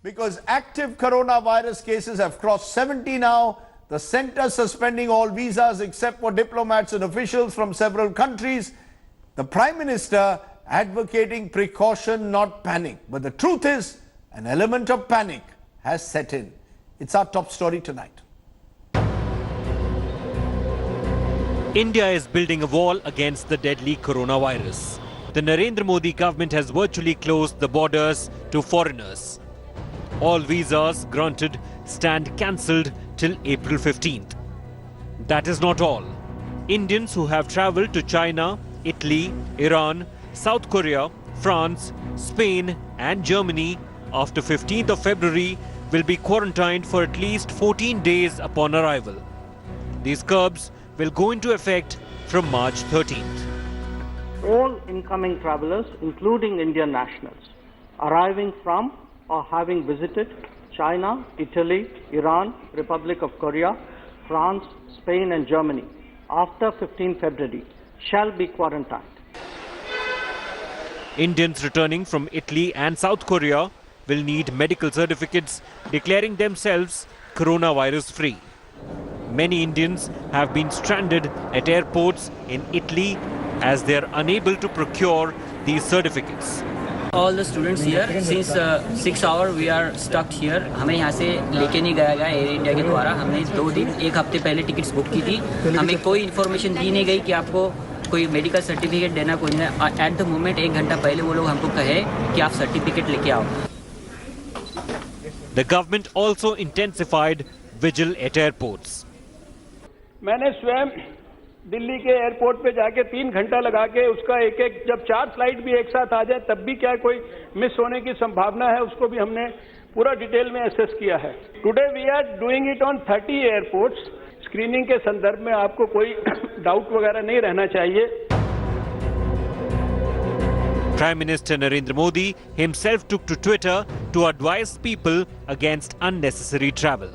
because active coronavirus cases have crossed 70 now. The center suspending all visas except for diplomats and officials from several countries. The Prime Minister advocating precaution, not panic. But the truth is, an element of panic has set in. It's our top story tonight. India is building a wall against the deadly coronavirus. The Narendra Modi government has virtually closed the borders to foreigners. All visas granted stand cancelled till April 15th. That is not all. Indians who have travelled to China, Italy, Iran, South Korea, France, Spain and Germany after 15th of February will be quarantined for at least 14 days upon arrival. These curbs will go into effect from March 13th. All incoming travellers, including Indian nationals, arriving from or having visited China, Italy, Iran, Republic of Korea, France, Spain and Germany after 15 February shall be quarantined. Indians returning from Italy and South Korea will need medical certificates declaring themselves coronavirus free. Many Indians have been stranded at airports in Italy as they are unable to procure these certificates. All the students here, since 6 hours we are stuck here. हमें यहाँ से लेके नहीं गया गया air India के द्वारा. हमने 2 दिन 1 हफ्ते पहले टिकट्स बुक की थी. हमें कोई इन्फॉर्मेशन दी नहीं गई कि आपको कोई मेडिकल सर्टिफिकेट देना कोई नहीं. एट द मोमेंट 1 घंटा पहले वो लोग हमको कहे कि आप सर्टिफिकेट लेके आओ. The government also intensified vigil at airports. मैंने स्वयं दिल्ली के एयरपोर्ट पे जाके 3 घंटा लगा के उसका एक जब 4 फ्लाइट भी एक साथ आ जाए तब भी क्या कोई मिस होने की संभावना है उसको भी हमने पूरा डिटेल में एसेस किया है. Today we are doing it on 30 airports. Screening के संदर्भ में आपको कोई डाउट वगैरह नहीं रहना चाहिए. Prime Minister Narendra Modi himself took to Twitter to advise people against unnecessary travel.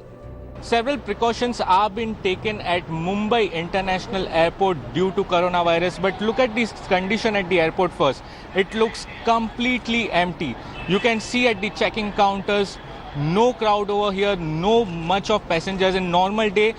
Several precautions are being taken at Mumbai International Airport due to coronavirus. But look at this condition at the airport first. It looks completely empty. You can see at the checking counters, no crowd over here, no much of passengers. In normal day,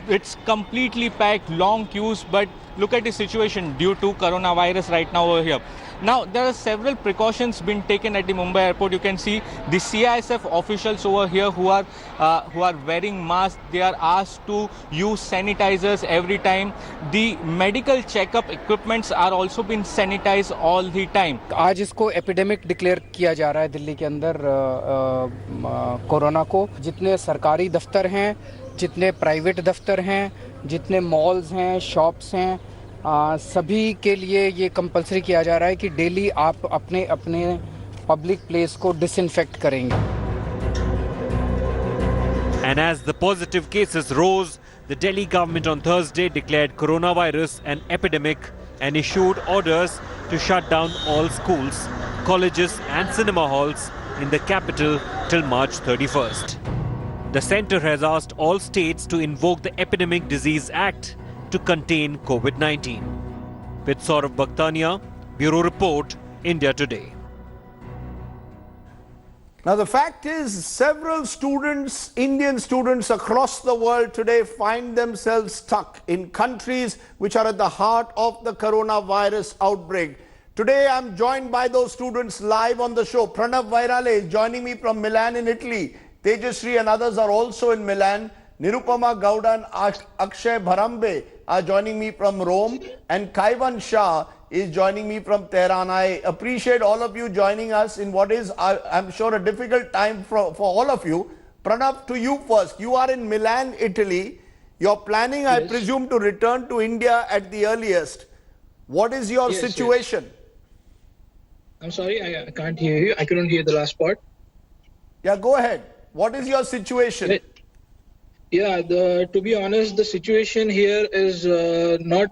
it's completely packed, long queues. But look at the situation due to coronavirus right now over here. Now, there are several precautions being taken at the Mumbai airport. You can see the CISF officials over here who are wearing masks. They are asked to use sanitizers every time. The medical checkup equipments are also being sanitized all the time. आज इसको epidemic declare किया जा रहा है दिल्ली के अंदर corona को. जितने सरकारी दफ्तर हैं, जितने प्राइवेट दफ्तर हैं, जितने मॉल्स हैं, शॉप्स हैं, सभी के लिए ये कंपलसरी किया जा रहा है कि डेली आप अपने अपने पब्लिक प्लेस को डिसइंफेक्ट करेंगे. And as the positive cases rose, the Delhi government on Thursday declared coronavirus an epidemic and issued orders to shut down all schools, colleges and cinema halls in the capital till March 31st. The centre has asked all states to invoke the Epidemic Disease Act to contain Covid-19. With Saurav Bhaktania, Bureau Report, India Today. Now the fact is, several students, Indian students across the world today find themselves stuck in countries which are at the heart of the coronavirus outbreak. Today I'm joined by those students live on the show. Pranav Vairale is joining me from Milan in Italy. Tejasri and others are also in Milan. Nirupama Gowda and Akshay Bharambe are joining me from Rome, and Kaivan Shah is joining me from Tehran. I appreciate all of you joining us in what is, I'm sure, a difficult time for all of you. Pranav, to you first. You are in Milan, Italy. You're planning, yes, I presume, to return to India at the earliest. What is your situation? Yes. I'm sorry, I can't hear you. I couldn't hear the last part. Yeah, go ahead. What is your situation? Yeah, to be honest, the situation here is not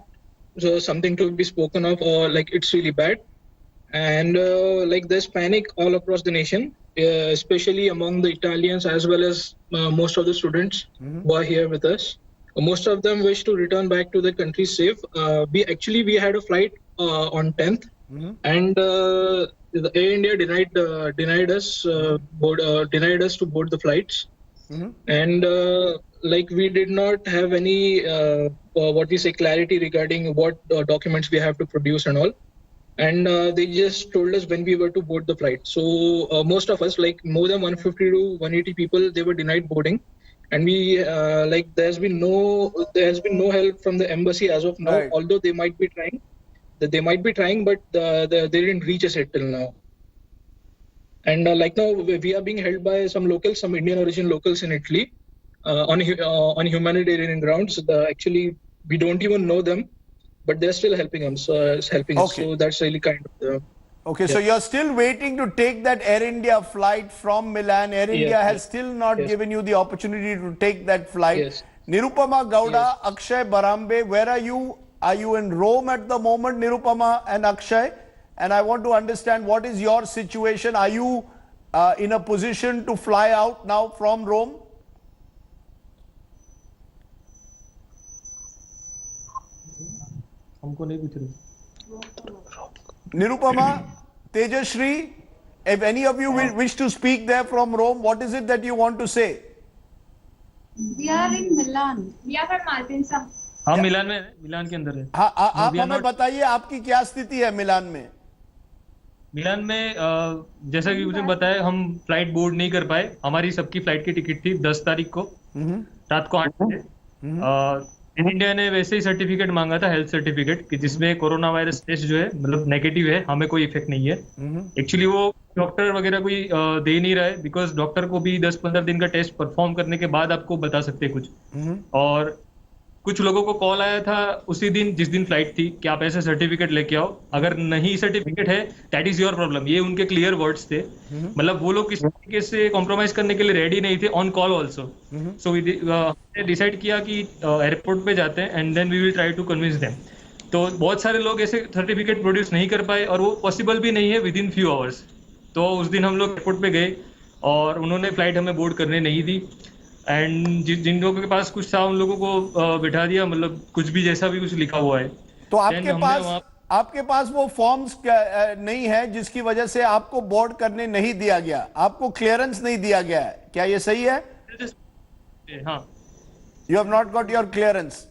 something to be spoken of, or like it's really bad. And like there's panic all across the nation, especially among the Italians as well as most of the students who are here with us. Most of them wish to return back to their country safe. We had a flight on 10th, and the Air India denied us to board the flights, and like we did not have any what we say clarity regarding what documents we have to produce and all. And they just told us when we were to board the flight. So most of us, like more than 150 to 180 people, they were denied boarding, and we like there has been no help from the embassy as of now. Right. Although they might be trying, but they didn't reach us yet till now. And like now we are being held by some Indian origin locals in Italy on humanitarian grounds. Actually, we don't even know them, but they're still helping us. So that's really kind of the. Okay, so you're still waiting to take that Air India flight from Milan. Air India has still not given you the opportunity to take that flight. Yes. Nirupama Gowda, Akshay Barambe, where are you? Are you in Rome at the moment, Nirupama and Akshay? And I want to understand, what is your situation? Are you in a position to fly out now from Rome? Nirupama, Tejashri, if any of you wish to speak there from Rome, what is it that you want to say? We are in Milan. We are from Malpensa. हाँ मिलान में, मिलान के अंदर है। हाँ, आप हमें बताइए आपकी क्या स्थिति है मिलान में? मिलान में जैसा कि मुझे बताया, हम फ्लाइट बोर्ड नहीं कर पाए। हमारी सबकी फ्लाइट की टिकट थी 10 तारीख को रात को 8 बजे। इन इंडिया ने वैसे ही सर्टिफिकेट मांगा था, हेल्थ सर्टिफिकेट, कि जिसमें कोरोना वायरस टेस्ट जो है मतलब नेगेटिव है, हमें कोई इफेक्ट नहीं है। एक्चुअली वो डॉक्टर वगैरह कोई दे नहीं रहा है, बिकॉज डॉक्टर को भी 10-15 दिन का टेस्ट परफॉर्म करने के बाद आपको बता सकते कुछ। और कुछ लोगों को कॉल आया था उसी दिन जिस दिन फ्लाइट थी कि आप ऐसे सर्टिफिकेट लेके आओ, अगर नहीं सर्टिफिकेट है दैट इज योर प्रॉब्लम। ये उनके क्लियर वर्ड्स थे, मतलब वो लोग किसी तरीके से कॉम्प्रोमाइज करने के लिए रेडी नहीं थे, ऑन कॉल ऑल्सो। सो हमने डिसाइड किया कि एयरपोर्ट पे जाते हैं and then we will try to convince them. तो बहुत सारे लोग ऐसे सर्टिफिकेट प्रोड्यूस नहीं कर पाए और वो पॉसिबल भी नहीं है विद इन फ्यू आवर्स। तो उस दिन हम लोग एयरपोर्ट पे गए और उन्होंने फ्लाइट हमें बोर्ड करने नहीं दी, एंड जिन लोगों के पास कुछ था उन लोगों को बिठा दिया, मतलब कुछ भी जैसा भी कुछ लिखा हुआ है। तो आपके पास वो फॉर्म्स नहीं है जिसकी वजह से आपको बोर्ड करने नहीं दिया गया, आपको क्लियरेंस नहीं दिया गया है, क्या ये सही है? हाँ, you have not got your clearance.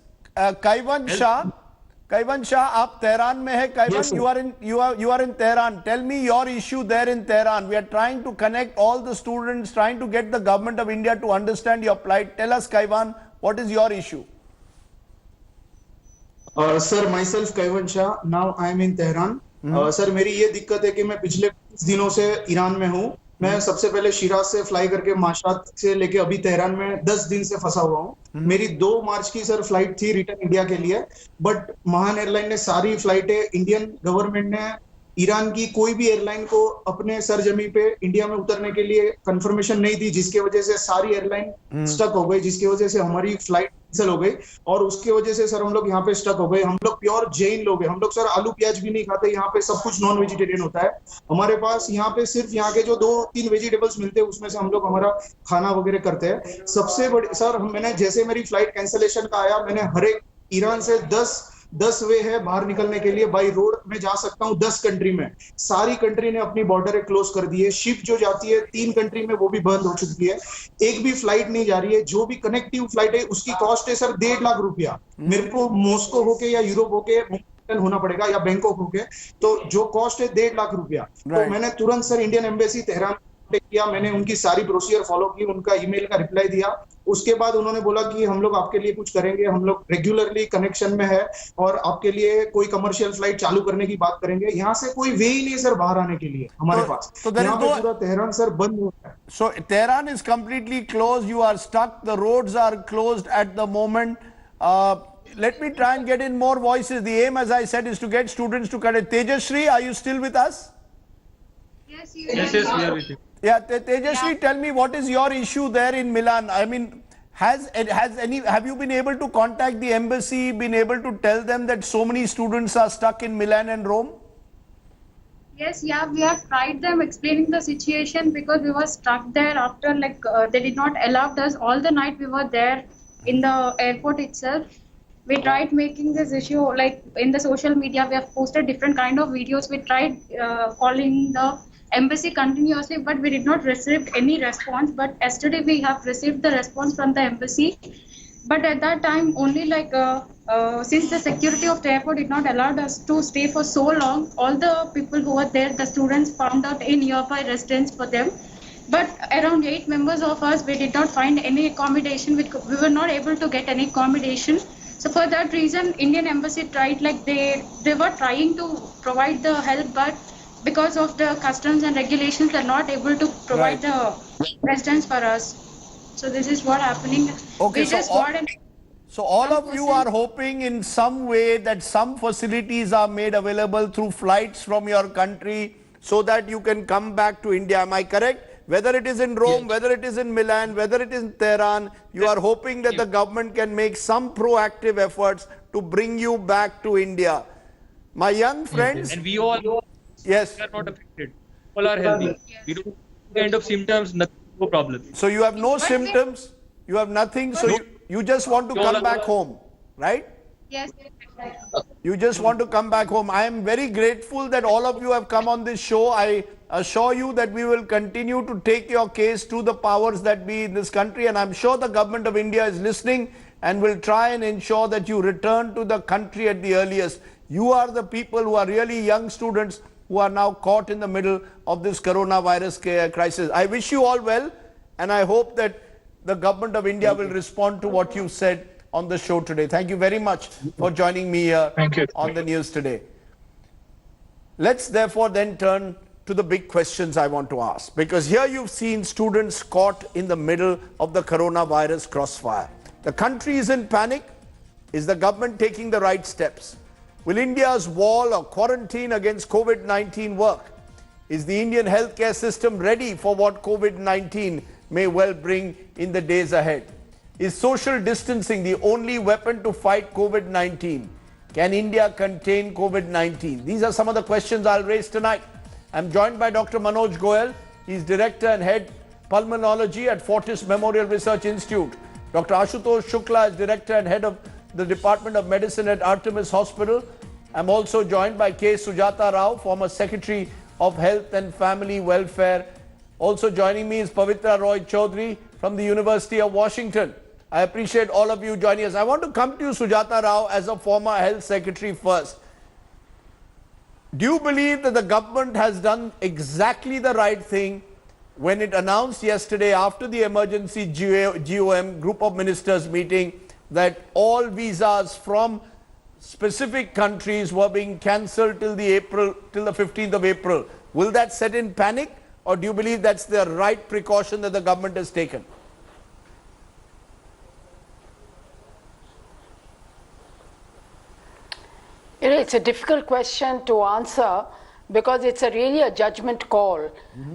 Cavern Shah, आप तेहरान में है। Cavern, you are in Tehran. Tell me your issue there in Tehran. We are trying to connect all the students, trying to get the government of India to understand your plight. Tell us, Kaivan, what is your issue? Sir, myself Kaivan Shah. Now I am in Tehran. Sir, मेरी ये दिक्कत है कि मैं पिछले 20 दिनों से Iran में हूँ। मैं सबसे पहले शिराज से फ्लाई करके माशात से लेके अभी तेहरान में 10 दिन से फंसा हुआ हूँ। मेरी 2 मार्च की सर फ्लाइट थी रिटर्न इंडिया के लिए, बट महान एयरलाइन ने सारी फ्लाइटें, इंडियन गवर्नमेंट ने ईरान की कोई भी एयरलाइन को अपने सरजमी पे इंडिया में उतरने के लिए कंफर्मेशन नहीं दी, जिसकी वजह से सारी एयरलाइन स्टक हो गई, जिसकी वजह से हमारी फ्लाइट कैंसिल हो गई और उसकी वजह से सर हम लोग यहाँ पे स्टक हो गए। हम लोग प्योर जैन लोग हैं, हम लोग सर आलू प्याज भी नहीं खाते, यहाँ पे सब कुछ नॉन वेजिटेरियन होता है हमारे पास। यहाँ पे सिर्फ यहाँ के जो 2-3 वेजिटेबल्स मिलते हैं उसमें से हम लोग हमारा खाना वगैरह करते हैं। सबसे बड़ी सर, मैंने जैसे मेरी फ्लाइट कैंसिलेशन का आया, मैंने हर एक ईरान से 10 वे है बाहर निकलने के लिए, बाई रोड में जा सकता हूँ 10 कंट्री में। सारी कंट्री ने अपनी बॉर्डर क्लोज कर दी है। शिप जो जाती है 3 कंट्री में वो भी बंद हो चुकी है, एक भी फ्लाइट नहीं जा रही है। जो भी कनेक्टिव फ्लाइट है उसकी कॉस्ट है सर 1.5 लाख रुपया। मेरे को मॉस्को होके या यूरोप होके होना पड़ेगा या बैंकॉक होके, तो जो कॉस्ट है 1.5 लाख रुपया। तो मैंने तुरंत सर इंडियन एम्बेसी तेहरान किया, मैंने उनकी सारी प्रोसीजर फॉलो की, उनका ईमेल का रिप्लाई दिया। उसके बाद उन्होंने बोला कि हम लोग आपके लिए कुछ करेंगे, हम लोग रेगुलरली कनेक्शन में है और आपके लिए कोई कमर्शियल फ्लाइट चालू करने की बात करेंगे। यहाँ से कोई वे ही नहीं सर बाहर आने के लिए हमारे पास। यहाँ पे पूरा तेहरान सर बंद हो गया है। So Tehran is completely closed. You are stuck. The roads are closed at the moment. Let me try and get in more voices. The aim, as I said, is to get students to connect. Tejashri, are you still with us? Yes, we are with you. Yeah, Tejashri, tell me, what is your issue there in Milan? I mean, have you been able to contact the embassy, been able to tell them that so many students are stuck in Milan and Rome? Yes, yeah, we have tried them explaining the situation because we were stuck there after they did not allow us. All the night we were there in the airport itself. We tried making this issue like in the social media. We have posted different kind of videos. We tried calling the embassy continuously, but we did not receive any response. But yesterday we have received the response from the embassy. But at that time, only like since the security of the airport did not allow us to stay for so long, all the people who were there, the students found out a nearby residence for them. But around 8 members of us, we did not find any accommodation. We were not able to get any accommodation. So for that reason, Indian embassy tried, like they were trying to provide the help, but because of the customs and regulations, they're not able to provide the residence for us. So this is what happening. Okay, We just got an so all of you are hoping in some way that some facilities are made available through flights from your country so that you can come back to India. Am I correct? Whether it is in Rome, whether it is in Milan, whether it is in Tehran, you are hoping that the government can make some proactive efforts to bring you back to India. My young friends, And we all yes, are not affected. All are healthy. We don't have any kind of symptoms, no problem. so you have no symptoms, you have nothing, so you just want to come back home, right? yes. You just want to come back home. I am very grateful that all of you have come on this show. I assure you that we will continue to take your case to the powers that be in this country, and I'm sure the government of India is listening and will try and ensure that you return to the country at the earliest. You are the people who are really young students who are now caught in the middle of this coronavirus crisis. I wish you all well, and I hope that the government of India will respond to what you said on the show today. Thank you very much for joining me here on the news today. Let's therefore then turn to the big questions I want to ask, because here you've seen students caught in the middle of the coronavirus crossfire. The country is in panic. Is the government taking the right steps? Will India's wall or quarantine against COVID-19 work? Is the Indian healthcare system ready for what COVID-19 may well bring in the days ahead? Is social distancing the only weapon to fight COVID-19? Can India contain COVID-19? These are some of the questions I'll raise tonight. I'm joined by Dr. Manoj Goyal. He's Director and Head Pulmonology at Fortis Memorial Research Institute. Dr. Ashutosh Shukla is Director and Head of the Department of Medicine at Artemis Hospital. I'm also joined by K. Sujata Rao, former Secretary of Health and Family Welfare. Also joining me is Pavitra Roy Chaudhary from the University of Washington. I appreciate all of you joining us. I want to come to you, Sujata Rao, as a former Health Secretary first. Do you believe that the government has done exactly the right thing when it announced yesterday after the emergency GOM group of ministers meeting that all visas from specific countries were being cancelled till the 15th of April? Will that set in panic, or do you believe that's the right precaution that the government has taken? It's a difficult question to answer because it's really a judgment call.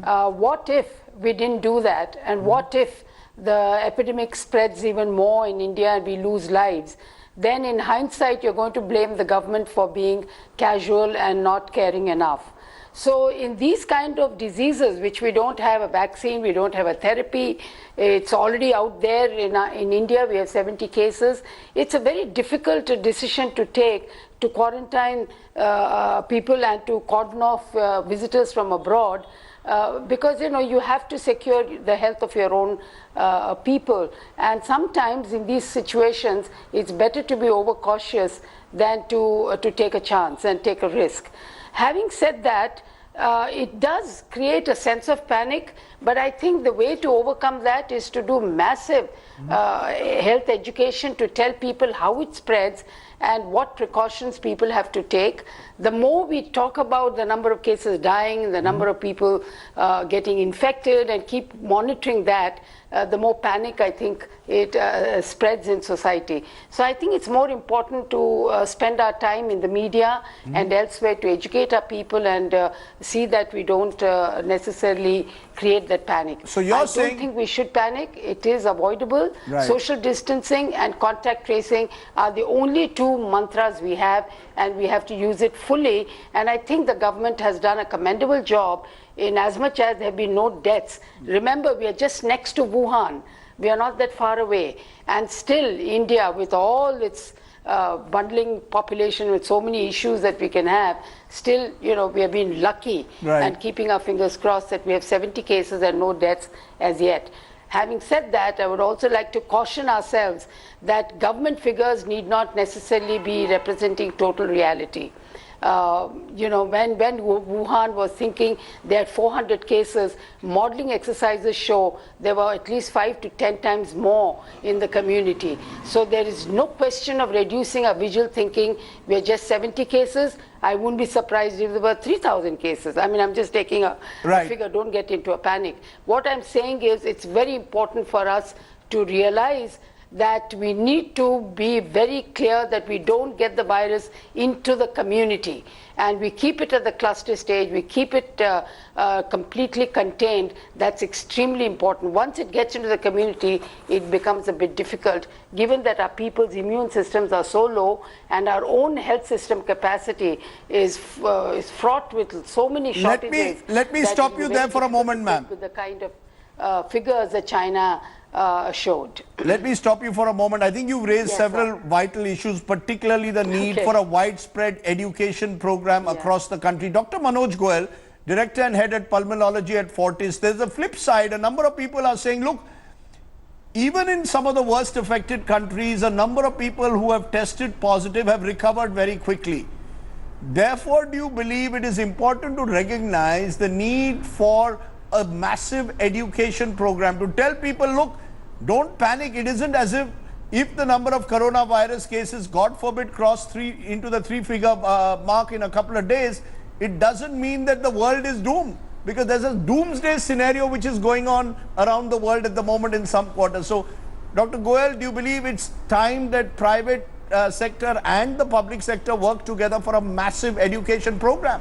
What if we didn't do that? And what if the epidemic spreads even more in India and we lose lives? Then in hindsight, you're going to blame the government for being casual and not caring enough. So in these kind of diseases, which we don't have a vaccine, we don't have a therapy, it's already out there in India, we have 70 cases. It's a very difficult decision to take, to quarantine people and to cordon off visitors from abroad, because you have to secure the health of your own people. And sometimes in these situations, it's better to be overcautious than to take a chance and take a risk. Having said that, it does create a sense of panic, but I think the way to overcome that is to do massive health education, to tell people how it spreads and what precautions people have to take. The more we talk about the number of cases dying, the number of people getting infected, and keep monitoring that, the more panic I think it spreads in society. So I think it's more important to spend our time in the media and elsewhere to educate our people and see that we don't necessarily create that panic. So you're saying... I don't think we should panic. It is avoidable. Right. Social distancing and contact tracing are the only two mantras we have, and we have to use it fully. And I think the government has done a commendable job in as much as there have been no deaths. Remember, we are just next to Wuhan. We are not that far away. And still, India, with all its bundling population with so many issues that we can have, still, we have been lucky and keeping our fingers crossed that we have 70 cases and no deaths as yet. Having said that, I would also like to caution ourselves that government figures need not necessarily be representing total reality. When Wuhan was thinking they had 400 cases, modeling exercises show there were at least 5 to 10 times more in the community. So there is no question of reducing our visual thinking. We are just 70 cases. I wouldn't be surprised if there were 3,000 cases. I mean, I'm just taking a figure. Don't get into a panic. What I'm saying is it's very important for us to realize that we need to be very clear that we don't get the virus into the community and we keep it at the cluster stage, we keep it completely contained. That's extremely important. Once it gets into the community, it becomes a bit difficult, given that our people's immune systems are so low and our own health system capacity is fraught with so many shortages. Let me stop you there for a moment, ma'am. With the kind of figures that China showed. Let me stop you for a moment. I think you've raised several vital issues, particularly the need for a widespread education program across the country. Dr. Manoj Goel, Director and Head at Pulmonology at Fortis, there's a flip side. A number of people are saying, look, even in some of the worst affected countries, a number of people who have tested positive have recovered very quickly. Therefore, do you believe it is important to recognize the need for a massive education program to tell people, look, don't panic. It isn't as if the number of coronavirus cases, God forbid, cross into the three-figure mark in a couple of days, it doesn't mean that the world is doomed, because there's a doomsday scenario which is going on around the world at the moment in some quarters. So, Dr. Goel, do you believe it's time that private sector and the public sector work together for a massive education program?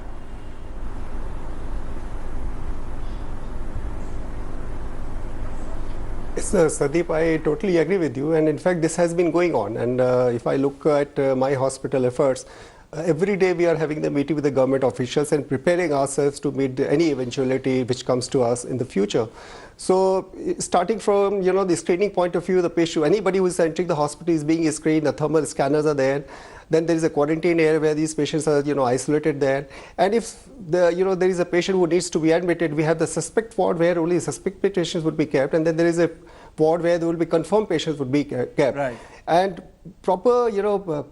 Yes, Sandeep, I totally agree with you, and in fact this has been going on, and if I look at my hospital efforts, every day we are having the meeting with the government officials and preparing ourselves to meet any eventuality which comes to us in the future. So starting from the screening point of view, the patient, anybody who is entering the hospital is being screened, the thermal scanners are there. Then there is a quarantine area where these patients are isolated there. And if there is a patient who needs to be admitted, we have the suspect ward where only suspect patients would be kept, and then there is a ward where there will be confirmed patients would be kept. Right. And proper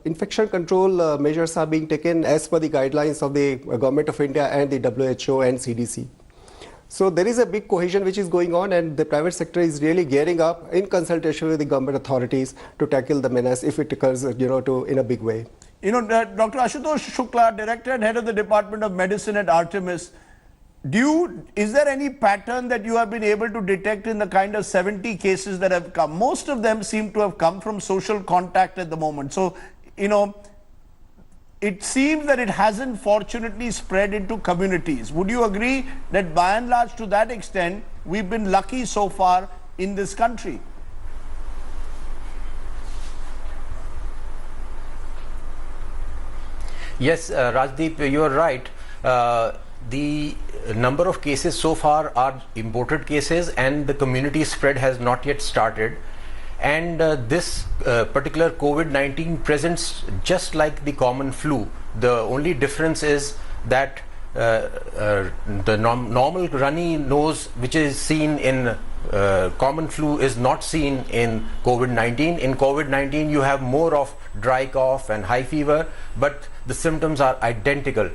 infection control measures are being taken as per the guidelines of the Government of India and the WHO and CDC. So there is a big cohesion which is going on, and the private sector is really gearing up in consultation with the government authorities to tackle the menace if it occurs in a big way. Dr. Ashutosh Shukla, Director and Head of the Department of Medicine at Artemis, is there any pattern that you have been able to detect in the kind of 70 cases that have come? Most of them seem to have come from social contact at the moment. So, it seems that it hasn't fortunately spread into communities. Would you agree that by and large, to that extent, we've been lucky so far in this country? Yes, Rajdeep, you are right. The number of cases so far are imported cases, and the community spread has not yet started. And this particular COVID-19 presents just like the common flu. The only difference is that the normal runny nose which is seen in common flu is not seen in COVID-19. In COVID-19 you have more of dry cough and high fever, but the symptoms are identical.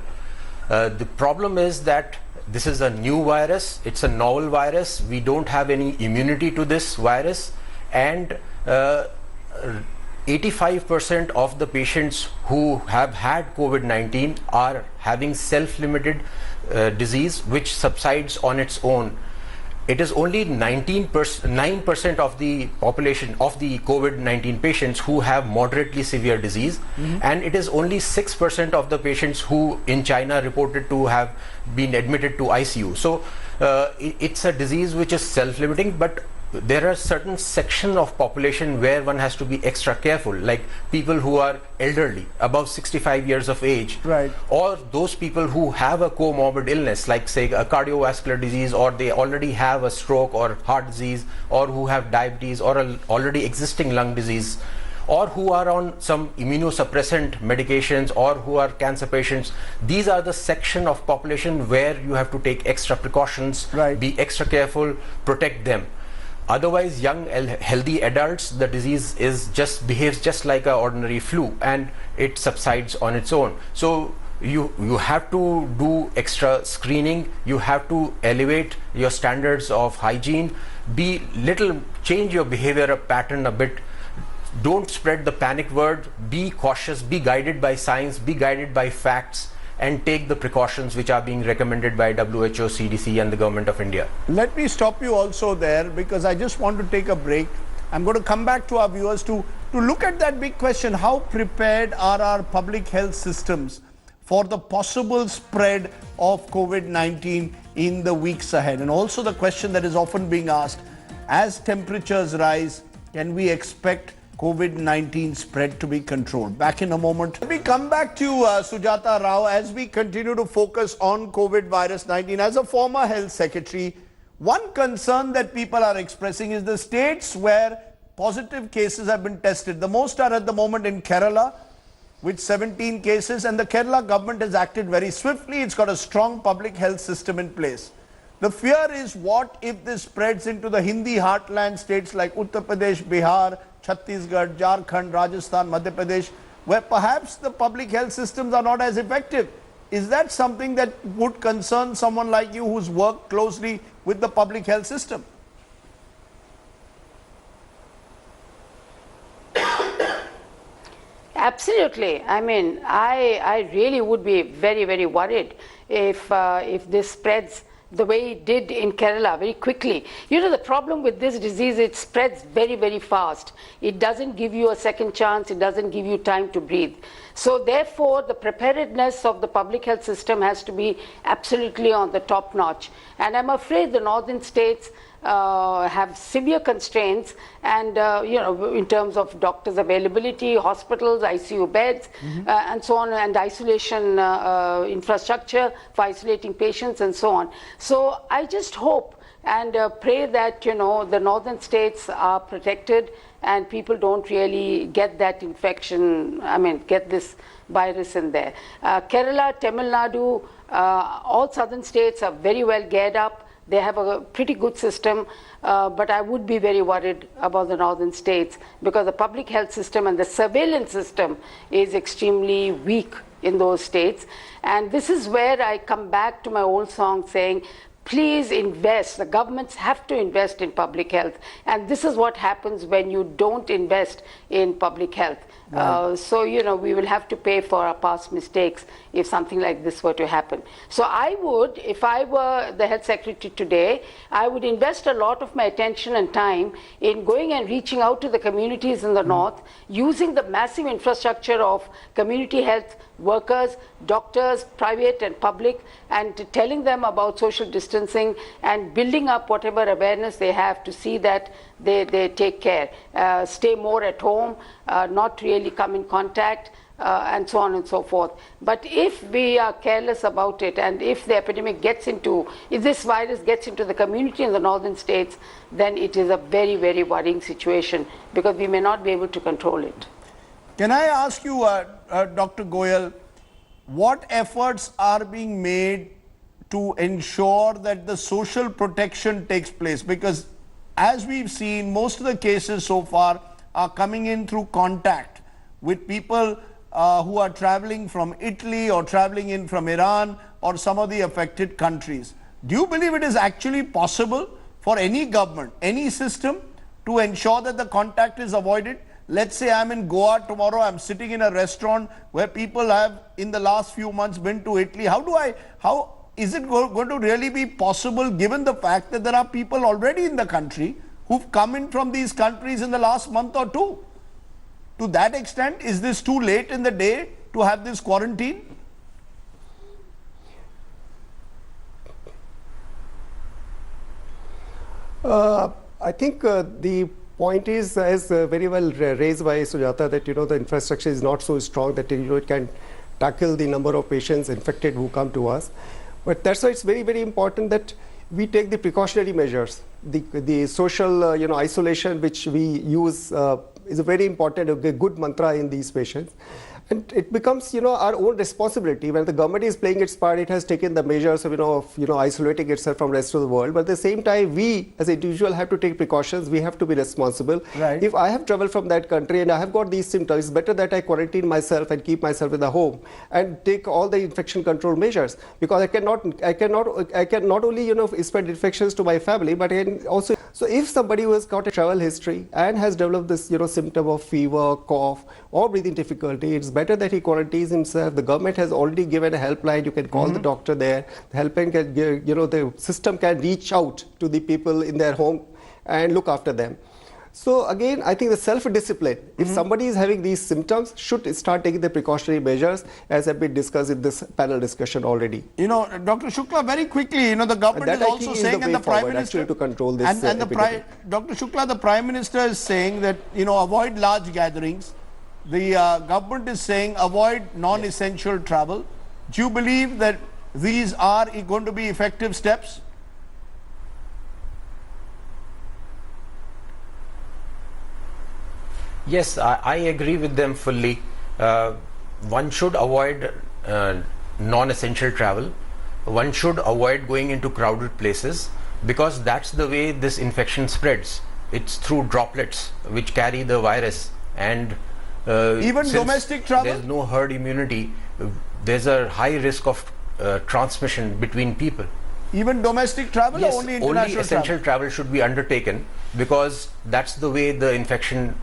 The problem is that this is a new virus, it's a novel virus, we don't have any immunity to this virus, and 85% of the patients who have had COVID-19 are having self-limited disease which subsides on its own. It is only 9% of the population of the COVID-19 patients who have moderately severe disease, and it is only 6% of the patients who in China reported to have been admitted to ICU. So it's a disease which is self-limiting, but there are certain sections of population where one has to be extra careful, like people who are elderly, above 65 years of age, right, or those people who have a comorbid illness, like say a cardiovascular disease, or they already have a stroke or heart disease, or who have diabetes or already existing lung disease, or who are on some immunosuppressant medications, or who are cancer patients. These are the section of population where you have to take extra precautions, be extra careful, protect them. Otherwise, young healthy adults, the disease behaves just like an ordinary flu, and it subsides on its own. So you have to do extra screening, you have to elevate your standards of hygiene, change your behavior pattern a bit. Don't spread the panic word, be cautious, be guided by science, be guided by facts, and take the precautions which are being recommended by WHO, CDC and the Government of India. Let me stop you also there, because I just want to take a break. I'm going to come back to our viewers to look at that big question: how prepared are our public health systems for the possible spread of COVID-19 in the weeks ahead? And also the question that is often being asked: as temperatures rise, can we expect COVID-19 spread to be controlled? Back in a moment. Let me come back to Sujata Rao as we continue to focus on COVID-19. As a former health secretary, one concern that people are expressing is the states where positive cases have been tested. The most are at the moment in Kerala, with 17 cases, and the Kerala government has acted very swiftly. It's got a strong public health system in place. The fear is, what if this spreads into the Hindi heartland states like Uttar Pradesh, Bihar, Chhattisgarh, Jharkhand, Rajasthan, Madhya Pradesh, where perhaps the public health systems are not as effective? Is that something that would concern someone like you who's worked closely with the public health system? Absolutely. I mean, I really would be very, very worried if this spreads the way it did in Kerala very quickly. You know, the problem with this disease, it spreads very, very fast. It doesn't give you a second chance. It doesn't give you time to breathe. So therefore, the preparedness of the public health system has to be absolutely on the top notch. And I'm afraid the northern states have severe constraints, and you know, in terms of doctors' availability, hospitals, ICU beds, and so on, and isolation infrastructure for isolating patients, and so on. So I just hope and pray that, you know, the northern states are protected and people don't really get that infection, I mean, get this virus in there. Kerala, Tamil Nadu, all southern states are very well geared up. They have a pretty good system, but I would be very worried about the northern states, because the public health system and the surveillance system is extremely weak in those states. And this is where I come back to my old song saying, please invest. The governments have to invest in public health. And this is what happens when you don't invest in public health. So, you know, we will have to pay for our past mistakes if something like this were to happen. So I would, if I were the health secretary today, I would invest a lot of my attention and time in going and reaching out to the communities in the north, using the massive infrastructure of community health workers, doctors, private and public, and telling them about social distancing and building up whatever awareness they have to see that they take care, stay more at home, not really come in contact, and so on and so forth. But if we are careless about it, and if the epidemic gets into, if this virus gets into the community in the northern states, then it is a very, very worrying situation, because we may not be able to control it. Can I ask you, Dr. Goyal, what efforts are being made to ensure that the social protection takes place? Because as we've seen, most of the cases so far are coming in through contact with people who are traveling from Italy or traveling in from Iran or some of the affected countries. Do you believe it is actually possible for any government, any system, to ensure that the contact is avoided? Let's say I'm in Goa tomorrow, I'm sitting in a restaurant where people have in the last few months been to Italy. How is it going to really be possible, given the fact that there are people already in the country who've come in from these countries in the last month or two? To that extent, is this too late in the day to have this quarantine? I think the point is, as very well raised by Sujata, that, you know, the infrastructure is not so strong that, you know, it can tackle the number of patients infected who come to us. But that's why it's very, very important that we take the precautionary measures, the social, you know, isolation which we use is a very important, a good mantra in these patients. And it becomes, our own responsibility. When the government is playing its part, it has taken the measures of, isolating itself from the rest of the world. But at the same time, we as an individual have to take precautions. We have to be responsible. Right. If I have traveled from that country and I have got these symptoms, it's better that I quarantine myself and keep myself in the home and take all the infection control measures, because I can not only, spread infections to my family, but I can also. So if somebody who has got a travel history and has developed this, symptom of fever, cough, or breathing difficulty, it's better that he quarantines himself. The government has already given a helpline. You can call the doctor there. The helpline can, the system can reach out to the people in their home and look after them. So again, I think the self-discipline, if somebody is having these symptoms, should start taking the precautionary measures, as have been discussed in this panel discussion already. Dr. Shukla, very quickly, the government is also saying, and the Prime Minister to control this Dr. Shukla, the Prime Minister is saying that, avoid large gatherings. The government is saying avoid non-essential travel. Do you believe that these are going to be effective steps? Yes, I agree with them fully. One should avoid non-essential travel. One should avoid going into crowded places, because that's the way this infection spreads. It's through droplets which carry the virus, and even domestic travel? There's no herd immunity. There's a high risk of transmission between people. Even domestic travel, yes, or only international only essential travel should be undertaken, because that's the way the infection.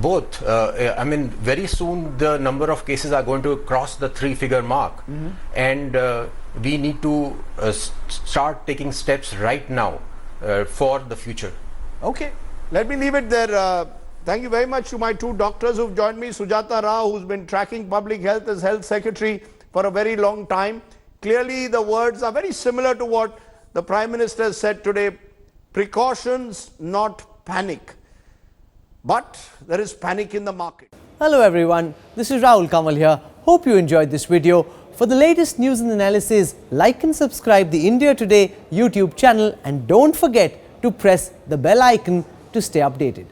Both. Very soon the number of cases are going to cross the 3-figure mark, and we need to start taking steps right now for the future. Okay, let me leave it there. Thank you very much to my two doctors who've joined me. Sujata Rao, who's been tracking public health as Health Secretary for a very long time. Clearly the words are very similar to what the Prime Minister said today. Precautions, not panic. But there is panic in the market. Hello everyone, this is Rahul Kamal here. Hope you enjoyed this video. For the latest news and analysis, like and subscribe the India Today YouTube channel, and don't forget to press the bell icon to stay updated.